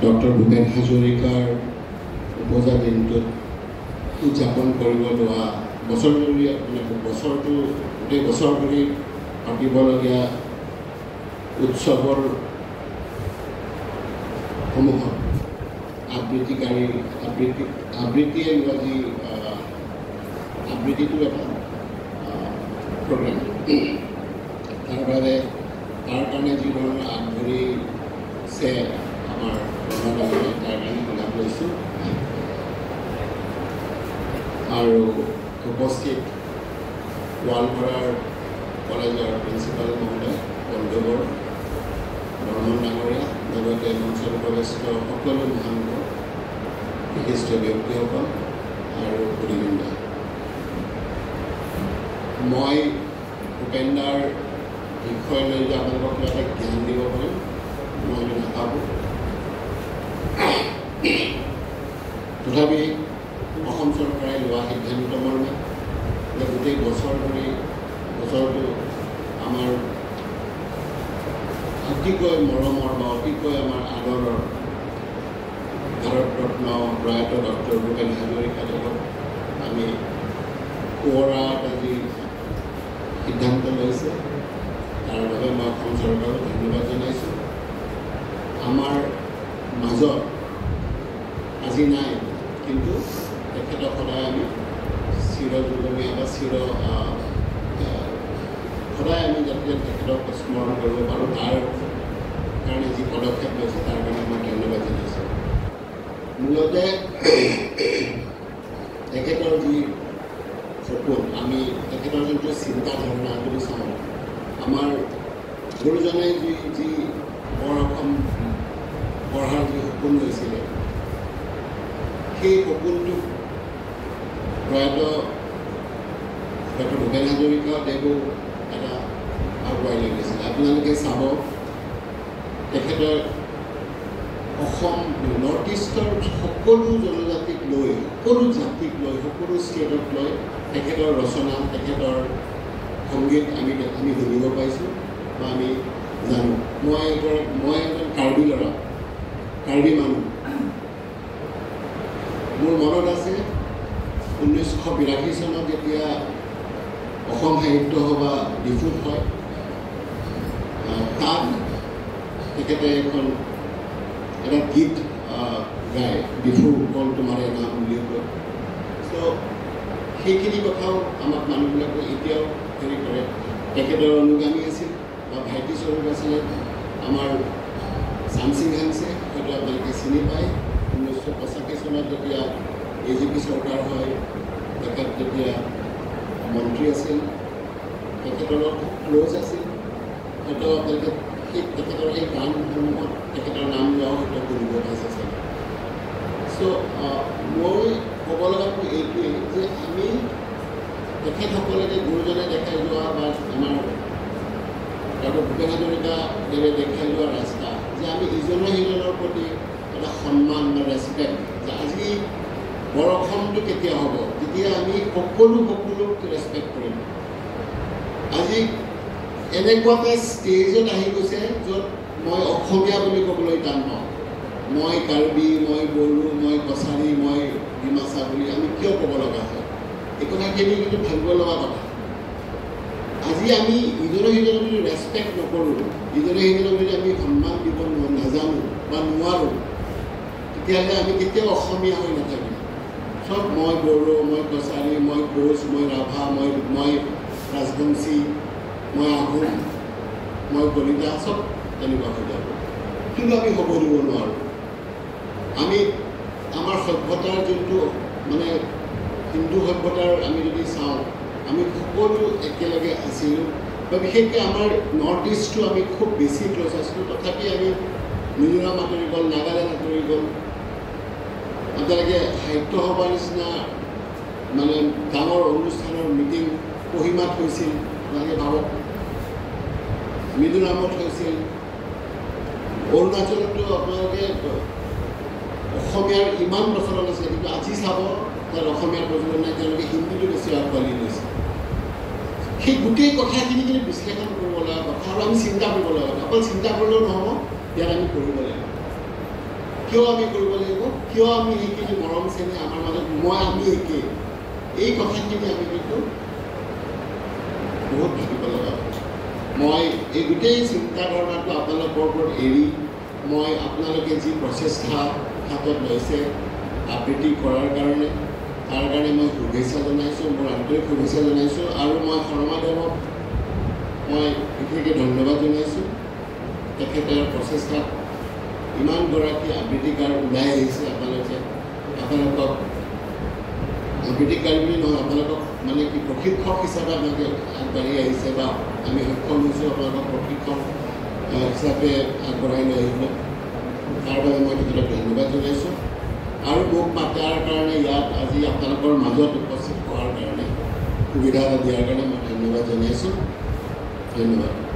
Doctor Bhupen হাজৰিকাৰ উপজা দিনটোত উদযাপন কৰিব লোৱা বছৰজুৰি বছৰটো গোটেই বছৰ ধৰি পাতিবলগীয়া উৎসৱৰ সমূহত আবৃত্তিয়ে লোৱা যি আবৃত্তিটো এটা প্ৰগ্ৰেম তাৰ কাৰণে যি ধৰণৰ আগবাঢ়িছে আমাৰ প্ৰণালীয়ে তাৰ কাৰণে লাভ লৈছোঁ আৰু উপস্থিত গোৱালপাৰাৰ কলেজৰ প্ৰিন্সিপাল মহোদয় বন্ধুবৰ বৰ্মন ডাঙৰীয়া লগতে মঞ্চত উপস্থিত সকলো মহানুভ বিশিষ্ট ব্যক্তিসকল আৰু সুধীবৃন্দ মই ভূপেনদাৰ বিষয় লৈ যে আপোনালোকক কিবা এটা জ্ঞান দিব পাৰিম মই নাভাবোঁ তথাপি অসম চৰকাৰে লোৱা সিদ্ধান্ত মৰ্মে যে গোটেই বছৰ ধৰি বছৰটো আমাৰ অতিকৈ মৰমৰ বা অতিকৈ আমাৰ আদৰৰ ভাৰতৰত্ন প্ৰয়াত ডক্টৰ ভূপেন হাজৰিকাদেৱক আমি শুৱৰা এটা যি সিদ্ধান্ত লৈছে তাৰ বাবে মই অসম চৰকাৰক ধন্যবাদ জনাইছোঁ আমাৰ মাজত আজি নাই কিন্তু তেখেতক সদায় আমি চিৰযুগমীয়া বা সদায় আমি যাতে তেখেতক স্মৰণ কৰিব পাৰোঁ তাৰ কাৰণে যি পদক্ষেপ লৈছে তাৰ কাৰণে মই ধন্যবাদ জনাইছোঁ মূলতে তেখেতৰ যি সপোন আমি তেখেতৰ যোনটো চিন্তাধাৰণা যদি চাওঁ আমাৰ গুৰুজনে যি বৰ অসম পঢ়াৰ যি সপোন লৈছিলে সেই সপোনটো প্ৰয়াত ডক্টৰ ভূপেন হাজৰিকাদেৱেও এটা আগুৱাই লৈ গৈছিলে আপোনালোকে চাব তেখেতৰ অসম নৰ্থ ইষ্টৰ সকলো জনজাতিক লৈ সকলো জাতিক লৈ সকলো ষ্টেটক লৈ তেখেতৰ ৰচনা তেখেতৰ সংগীত আমি শুনিব পাইছোঁ বা আমি জানো মই এজন কাৰ্বি ল'ৰা কাৰ্বি মানুহ মোৰ মনত আছে 1982 চনত যেতিয়া অসম সাহিত্য সভা ডিফুত হয় তাত তেখেতে এটা গীত গায় ডিফু কল তোমাৰে নাম বুলি কয় ত' সেইখিনি কথাও আমাক মানুহবিলাকে এতিয়াও হেৰি কৰে তেখেতৰ অনুগামী আছিল বা ভাইটি স্বৰূপ আছিলে আমাৰ চামসিং হাংছে হয়তো আপোনালোকে চিনি পায় 1985 চনত যেতিয়া AJP চৰকাৰ হয় তেখেত তেতিয়া মন্ত্ৰী আছিল তেখেতৰ লগত খুব ক্ল'জ আছিল হয়তো আপোনালোকে তেখেতৰ সেই গানসমূহত তেখেতৰ নাম লোৱাও হয়তো শুনিব পাইছে চাগে চ' মই ক'ব লগাটো এইটোৱেই যে আমি তেখেতসকলে গুৰুজনে দেখাই যোৱা বা আমাৰ ডক্টৰ ভূপেন হাজৰিকাদেৱে দেখাই যোৱা ৰাস্তা যে আমি ইজনে সিজনৰ প্ৰতি এটা সন্মান বা ৰেচপেক্ট যে আজি বৰ অসমটো কেতিয়া হ'ব যেতিয়া আমি সকলোক ৰেচপেক্ট কৰিম আজি এনেকুৱা এটা ষ্টেজত আহি গৈছে য'ত মই অসমীয়া বুলি ক'বলৈ টান পাওঁ মই কাৰ্বি মই বড়ো মই কছাৰী মই ডিমাচা বুলি আমি কিয় ক'ব লগা হয় এই কথাখিনি কিন্তু ভাবিব লগা কথা আজি আমি ইজনে সিজনক যদি ৰেচপেক্ট নকৰোঁ ইজনে সিজনক যদি আমি সন্মান দিব নাজানো বা নোৱাৰোঁ তেতিয়াহ'লে আমি কেতিয়াও অসমীয়া হৈ নাথাকিম চব মই বড়ো মই কছাৰী মই কোচ মই ৰাভা মই ৰাজবংশী মই আহোম মই কলিতা চব তেনেকুৱা হৈ যাব কিন্তু আমি হ'ব দিব নোৱাৰোঁ আমি আমাৰ সভ্যতাৰ যোনটো মানে হিন্দু সভ্যতাৰ আমি যদি চাওঁ আমি সকলো একেলগে আছিলোঁ বা বিশেষকৈ আমাৰ নৰ্থ ইষ্টটো আমি খুব বেছি ক্ল'জ আছিলোঁ তথাপি আমি মিজোৰাম আঁতৰি গ'ল নাগালেণ্ড আঁতৰি গ'ল আপোনালোকে সাহিত্য সভাৰ নিচিনা মানে ডাঙৰ অনুষ্ঠানৰ মিটিং কহিমাত হৈছিল আপোনালোকে ভাবক মিজোৰামত হৈছিল অৰুণাচলতো আপোনালোকে অসমীয়াৰ ইমান প্ৰচলন আছিলে কিন্তু আজি চাব তাত অসমীয়াৰ প্ৰচলন নাই তেওঁলোকে হিন্দীটো বেছি আঁকোৱালি লৈছে সেই গোটেই কথাখিনি যদি বিশ্লেষণ কৰিব লগা কথা আৰু আমি চিন্তা কৰিব লগা কথা অকল চিন্তা কৰিলেও নহ'ব ইয়াত আমি কৰিব লাগিব কিয় আমি কৰিব লাগিব, কিয় আমি সেইখিনি মৰম চেনেহ আমাৰ মাজত আমি একে, এই কথাখিনি আমি কিন্তু বহুত ভাবিব লগা হয়। মই এই গোটেই চিন্তাধাৰণাটো আপোনালোকৰ ওপৰত এৰি মই আপোনালোকে যি প্ৰচেষ্টা হাতত লৈছে আবৃত্তি কৰাৰ কাৰণে, তাৰ কাৰণে মই শুভেচ্ছা জনাইছোঁ, মোৰ আন্তৰিক শুভেচ্ছা জনাইছোঁ। আৰু মই শৰ্মাদেৱক মই বিশেষকৈ ধন্যবাদ জনাইছোঁ। তেখেতৰ প্ৰচেষ্টাত ইমানগৰাকী আবৃত্তিকাৰ ওলাই আহিছে, আপোনালোকক আবৃত্তিকাৰী বুলি নহয়, আপোনালোকক মানে কি প্ৰশিক্ষক হিচাপে আপোনালোকে আগবাঢ়ি আহিছে বা আমি সক্ষম হৈছোঁ আপোনালোকক প্ৰশিক্ষক হিচাপে আগবঢ়াই লৈ আহিবলৈ। তাৰ বাবে মই তেখেতক ধন্যবাদ জনাইছোঁ। আৰু মোক মাতাৰ কাৰণে ইয়াত আজি আপোনালোকৰ মাজত উপস্থিত হোৱাৰ কাৰণে সুবিধা দিয়াৰ কাৰণে মই ধন্যবাদ জনাইছোঁ। ধন্যবাদ।